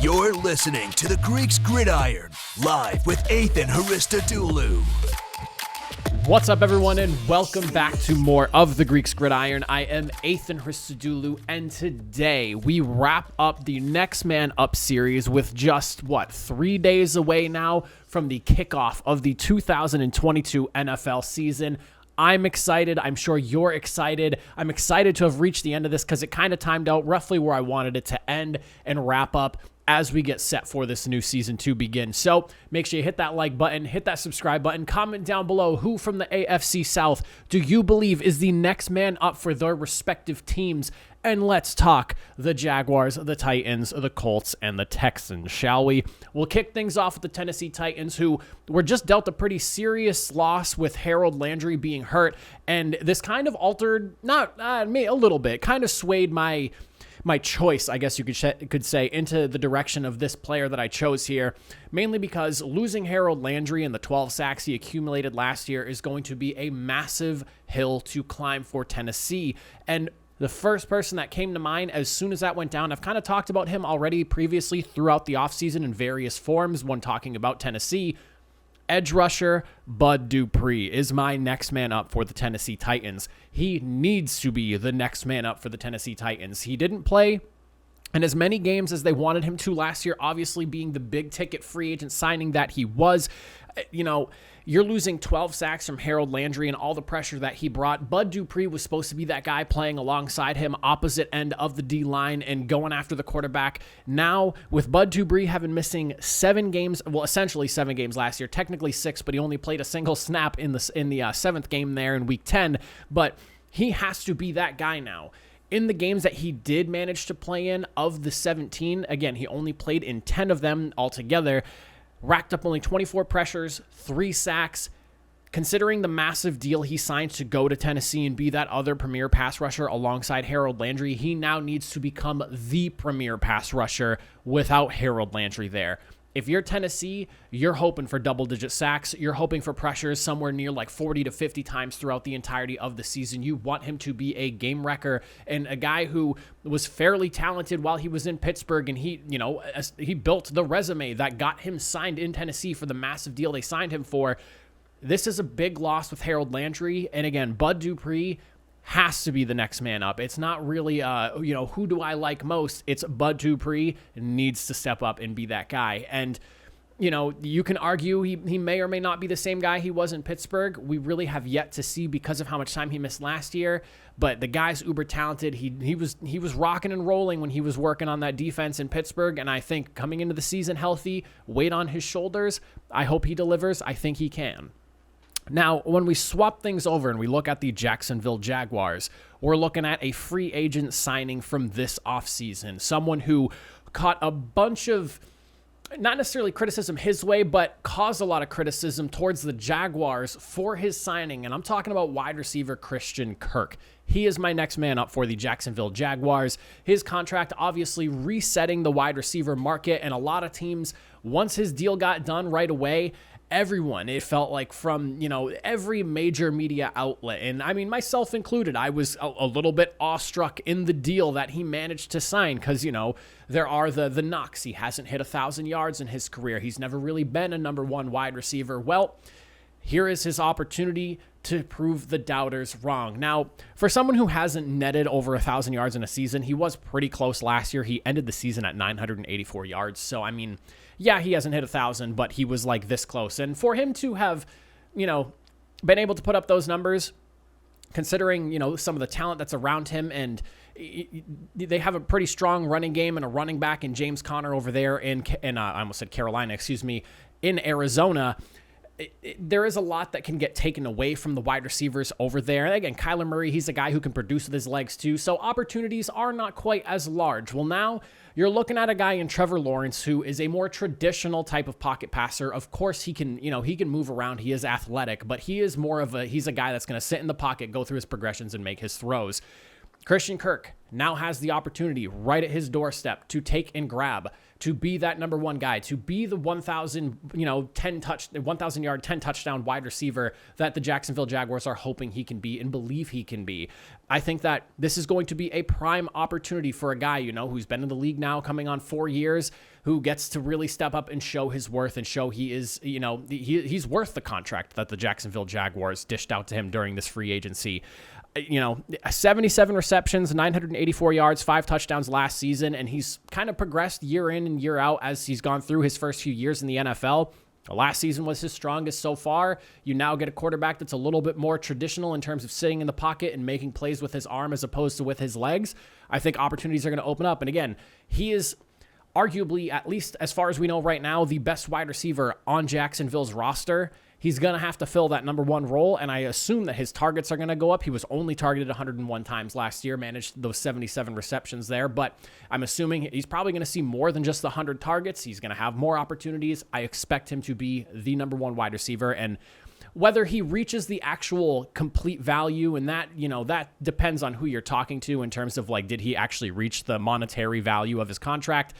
You're listening to the Greeks Gridiron, live with Ethan Haristodoulou. What's up, everyone, and welcome back to more of the Greeks Gridiron. I am Ethan Haristodoulou, and today we wrap up the Next Man Up series with just, 3 days away now from the kickoff of the 2022 NFL season. I'm excited. I'm sure you're excited. I'm excited to have reached the end of this because it kind of timed out roughly where I wanted it to end and wrap up as we get set for this new season to begin. So make sure you hit that like button, hit that subscribe button, comment down below who from the AFC South do you believe is the next man up for their respective teams. And let's talk the Jaguars, the Titans, the Colts, and the Texans, shall we? We'll kick things off with the Tennessee Titans, who were just dealt a pretty serious loss with Harold Landry being hurt. And this kind of altered, me a little bit, kind of swayed my choice, I guess you could say, into the direction of this player that I chose here, mainly because losing Harold Landry and the 12 sacks he accumulated last year is going to be a massive hill to climb for Tennessee. And the first person that came to mind as soon as that went down, I've kind of talked about him already previously throughout the offseason in various forms when talking about Tennessee. Edge rusher Bud Dupree is my next man up for the Tennessee Titans. He needs to be the next man up for the Tennessee Titans. He didn't play in as many games as they wanted him to last year, obviously being the big ticket free agent signing that he was. You're losing 12 sacks from Harold Landry and all the pressure that he brought. Bud Dupree was supposed to be that guy playing alongside him, opposite end of the D-line and going after the quarterback. Now, with Bud Dupree having missing 7 games, well, essentially 7 games last year, technically 6, but he only played a single snap in the 7th game there in Week 10. But he has to be that guy now. In the games that he did manage to play in, of the 17, again, he only played in 10 of them altogether, racked up only 24 pressures, 3 sacks. Considering the massive deal he signed to go to Tennessee and be that other premier pass rusher alongside Harold Landry, he now needs to become the premier pass rusher without Harold Landry there. If you're Tennessee, you're hoping for double-digit sacks. You're hoping for pressures somewhere near like 40 to 50 times throughout the entirety of the season. You want him to be a game wrecker and a guy who was fairly talented while he was in Pittsburgh, and he built the resume that got him signed in Tennessee for the massive deal they signed him for. This is a big loss with Harold Landry, and again, Bud Dupree has to be the next man up. It's not really, who do I like most? It's Bud Dupree needs to step up and be that guy. And, you can argue he may or may not be the same guy he was in Pittsburgh. We really have yet to see because of how much time he missed last year. But the guy's uber talented. He was rocking and rolling when he was working on that defense in Pittsburgh. And I think coming into the season healthy, weight on his shoulders, I hope he delivers. I think he can. Now, when we swap things over and we look at the Jacksonville Jaguars, we're looking at a free agent signing from this offseason. Someone who caught a bunch of, not necessarily criticism his way, but caused a lot of criticism towards the Jaguars for his signing. And I'm talking about wide receiver Christian Kirk. He is my next man up for the Jacksonville Jaguars. His contract obviously resetting the wide receiver market, and a lot of teams, once his deal got done right away, everyone, it felt like from, every major media outlet, and I mean, myself included, I was a little bit awestruck in the deal that he managed to sign because, there are the knocks. He hasn't hit 1,000 yards in his career. He's never really been a number 1 wide receiver. Well, here is his opportunity to prove the doubters wrong. Now, for someone who hasn't netted over 1,000 yards in a season, he was pretty close last year. He ended the season at 984 yards. So, I mean, yeah, he hasn't hit 1,000, but he was like this close. And for him to have, been able to put up those numbers, considering, some of the talent that's around him, and they have a pretty strong running game and a running back in James Conner over there I almost said Carolina, in Arizona. There is a lot that can get taken away from the wide receivers over there. And again, Kyler Murray, he's a guy who can produce with his legs too. So opportunities are not quite as large. Well, now you're looking at a guy in Trevor Lawrence who is a more traditional type of pocket passer. Of course, he can move around. He is athletic, but he's a guy that's going to sit in the pocket, go through his progressions, and make his throws. Christian Kirk now has the opportunity right at his doorstep to take and grab, to be that number one guy, to be the 1,000 yard, 10 touchdown wide receiver that the Jacksonville Jaguars are hoping he can be and believe he can be. I think that this is going to be a prime opportunity for a guy, who's been in the league now coming on 4 years, who gets to really step up and show his worth and show he is, he's worth the contract that the Jacksonville Jaguars dished out to him during this free agency. 77 receptions, 984 yards, 5 touchdowns last season, and he's kind of progressed year in and year out as he's gone through his first few years in the NFL. Last season was his strongest so far. You now get a quarterback that's a little bit more traditional in terms of sitting in the pocket and making plays with his arm as opposed to with his legs. I think opportunities are going to open up. And again, he is arguably, at least as far as we know right now, the best wide receiver on Jacksonville's roster. He's going to have to fill that number one role, and I assume that his targets are going to go up. He was only targeted 101 times last year, managed those 77 receptions there, but I'm assuming he's probably going to see more than just the 100 targets. He's going to have more opportunities. I expect him to be the number one wide receiver, and whether he reaches the actual complete value, and that depends on who you're talking to in terms of, did he actually reach the monetary value of his contract?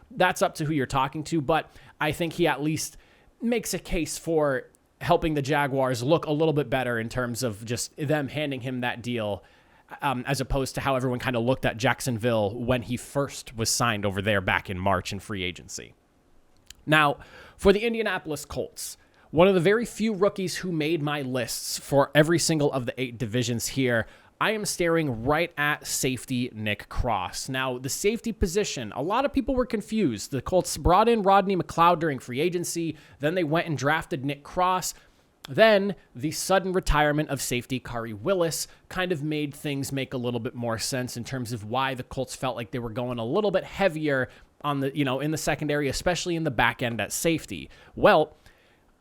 That's up to who you're talking to, but I think he at least makes a case for helping the Jaguars look a little bit better in terms of just them handing him that deal, as opposed to how everyone kind of looked at Jacksonville when he first was signed over there back in March in free agency. Now, for the Indianapolis Colts, one of the very few rookies who made my lists for every single of the 8 divisions here, I am staring right at safety Nick Cross. Now, the safety position, a lot of people were confused. The Colts brought in Rodney McLeod during free agency. Then they went and drafted Nick Cross. Then the sudden retirement of safety Khari Willis kind of made things make a little bit more sense in terms of why the Colts felt like they were going a little bit heavier on the, in the secondary, especially in the back end at safety. Well,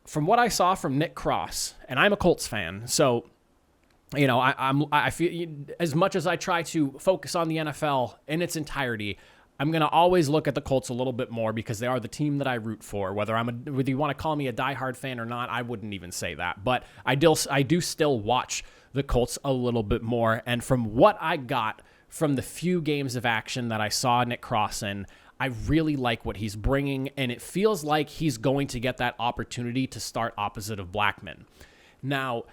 from what I saw from Nick Cross, and I'm a Colts fan, so I feel, as much as I try to focus on the NFL in its entirety, I'm going to always look at the Colts a little bit more because they are the team that I root for. Whether you want to call me a diehard fan or not, I wouldn't even say that. But I do still watch the Colts a little bit more. And from what I got from the few games of action that I saw Nick Cross in, I really like what he's bringing, and it feels like he's going to get that opportunity to start opposite of Blackman. Now,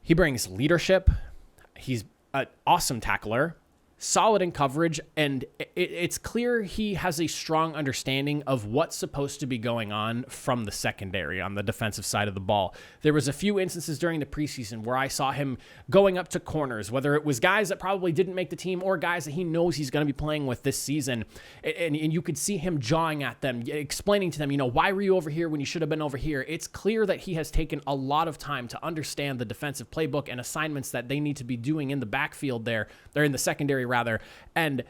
he brings leadership. He's an awesome tackler, solid in coverage, and it's clear he has a strong understanding of what's supposed to be going on from the secondary on the defensive side of the ball. There was a few instances during the preseason where I saw him going up to corners, whether it was guys that probably didn't make the team or guys that he knows he's going to be playing with this season, and you could see him jawing at them, explaining to them, why were you over here when you should have been over here? It's clear that he has taken a lot of time to understand the defensive playbook and assignments that they need to be doing in the backfield there. They're in the secondary rather. And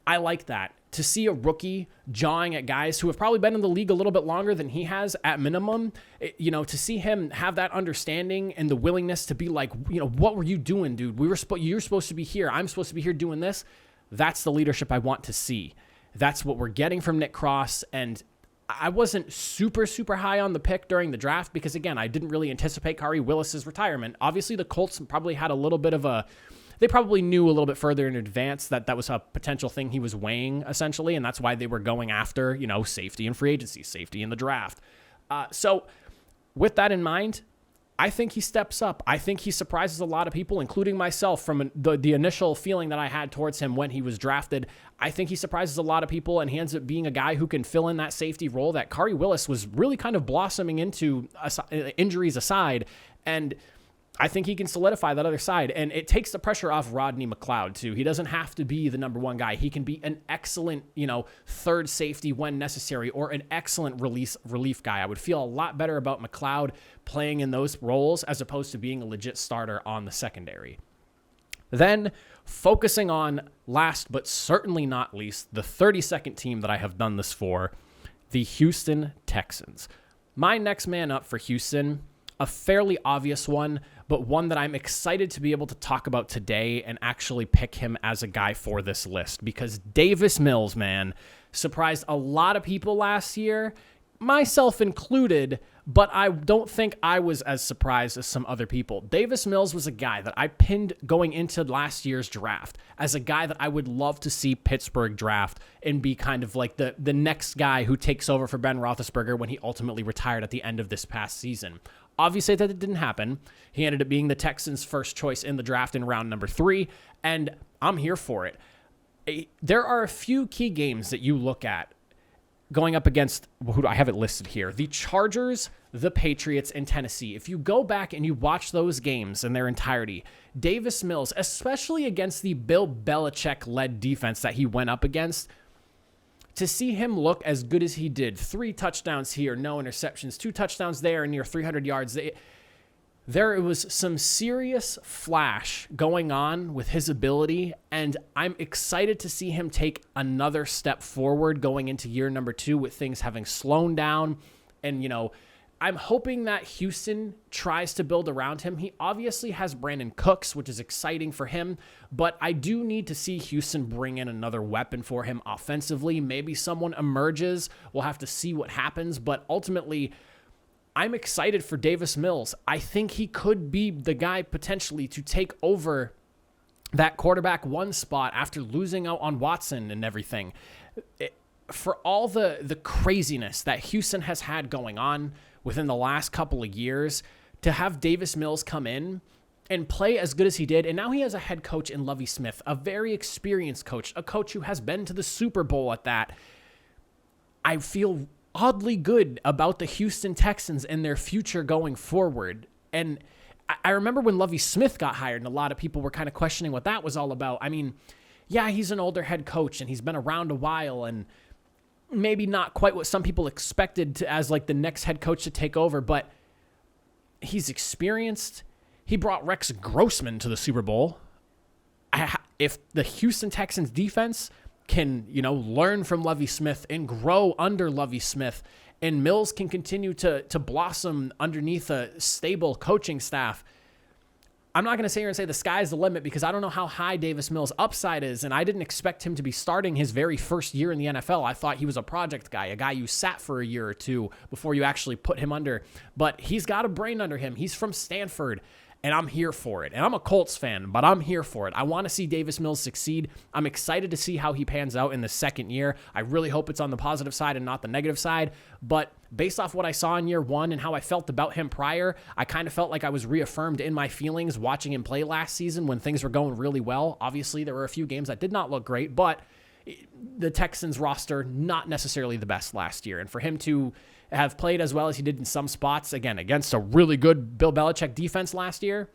I like that. To see a rookie jawing at guys who have probably been in the league a little bit longer than he has at minimum, to see him have that understanding and the willingness to be like, what were you doing, dude? You're supposed to be here. I'm supposed to be here doing this. That's the leadership I want to see. That's what we're getting from Nick Cross. And I wasn't super, super high on the pick during the draft because, again, I didn't really anticipate Khari Willis's retirement. Obviously, the Colts probably had a little bit of they probably knew a little bit further in advance that was a potential thing he was weighing, essentially, and that's why they were going after, safety in free agency, safety in the draft. So with that in mind, I think he steps up. I think he surprises a lot of people, including myself, from the initial feeling that I had towards him when he was drafted. I think he surprises a lot of people, and he ends up being a guy who can fill in that safety role that Khari Willis was really kind of blossoming into, injuries aside, and I think he can solidify that other side, and it takes the pressure off Rodney McLeod, too. He doesn't have to be the number one guy. He can be an excellent, third safety when necessary, or an excellent relief guy. I would feel a lot better about McLeod playing in those roles as opposed to being a legit starter on the secondary. Then, focusing on, last but certainly not least, the 32nd team that I have done this for, the Houston Texans. My next man up for Houston, a fairly obvious one, but one that I'm excited to be able to talk about today and actually pick him as a guy for this list, because Davis Mills, man, surprised a lot of people last year. myself included, but I don't think I was as surprised as some other people. Davis Mills was a guy that I pinned going into last year's draft as a guy that I would love to see Pittsburgh draft and be kind of like the next guy who takes over for Ben Roethlisberger when he ultimately retired at the end of this past season. Obviously, that didn't happen. He ended up being the Texans' first choice in the draft in round number 3, and I'm here for it. There are a few key games that you look at going up against, who do I have it listed here? The Chargers, the Patriots, and Tennessee. If you go back and you watch those games in their entirety, Davis Mills, especially against the Bill Belichick-led defense that he went up against, to see him look as good as he did, 3 touchdowns here, no interceptions, 2 touchdowns there, and near 300 yards, there was some serious flash going on with his ability, and I'm excited to see him take another step forward going into year number 2 with things having slowed down. And, I'm hoping that Houston tries to build around him. He obviously has Brandon Cooks, which is exciting for him, but I do need to see Houston bring in another weapon for him offensively. Maybe someone emerges. We'll have to see what happens, but ultimately, I'm excited for Davis Mills. I think he could be the guy potentially to take over that quarterback 1 spot after losing out on Watson and everything. For all the craziness that Houston has had going on within the last couple of years, to have Davis Mills come in and play as good as he did, and now he has a head coach in Lovie Smith, a very experienced coach, a coach who has been to the Super Bowl at that. I feel oddly good about the Houston Texans and their future going forward. And I remember when Lovie Smith got hired, and a lot of people were kind of questioning what that was all about. I mean, yeah, he's an older head coach, and he's been around a while, and maybe not quite what some people expected as like the next head coach to take over, but he's experienced. He brought Rex Grossman to the Super Bowl. If the Houston Texans defense can, learn from Lovie Smith and grow under Lovie Smith, and Mills can continue to blossom underneath a stable coaching staff, I'm not going to sit here and say the sky's the limit, because I don't know how high Davis Mills' upside is, and I didn't expect him to be starting his very first year in the NFL. I thought he was a project guy, a guy you sat for a year or 2 before you actually put him under. But he's got a brain under him. He's from Stanford, and I'm here for it. And I'm a Colts fan, but I'm here for it. I want to see Davis Mills succeed. I'm excited to see how he pans out in the second year. I really hope it's on the positive side and not the negative side. But based off what I saw in year 1 and how I felt about him prior, I kind of felt like I was reaffirmed in my feelings watching him play last season when things were going really well. Obviously, there were a few games that did not look great, but the Texans roster, not necessarily the best last year. And for him to have played as well as he did in some spots, again, against a really good Bill Belichick defense last year,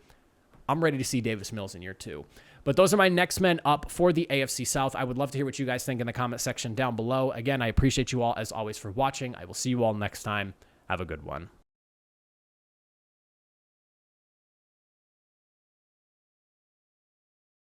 I'm ready to see Davis Mills in year 2. But those are my next men up for the AFC South. I would love to hear what you guys think in the comment section down below. Again, I appreciate you all, as always, for watching. I will see you all next time. Have a good one.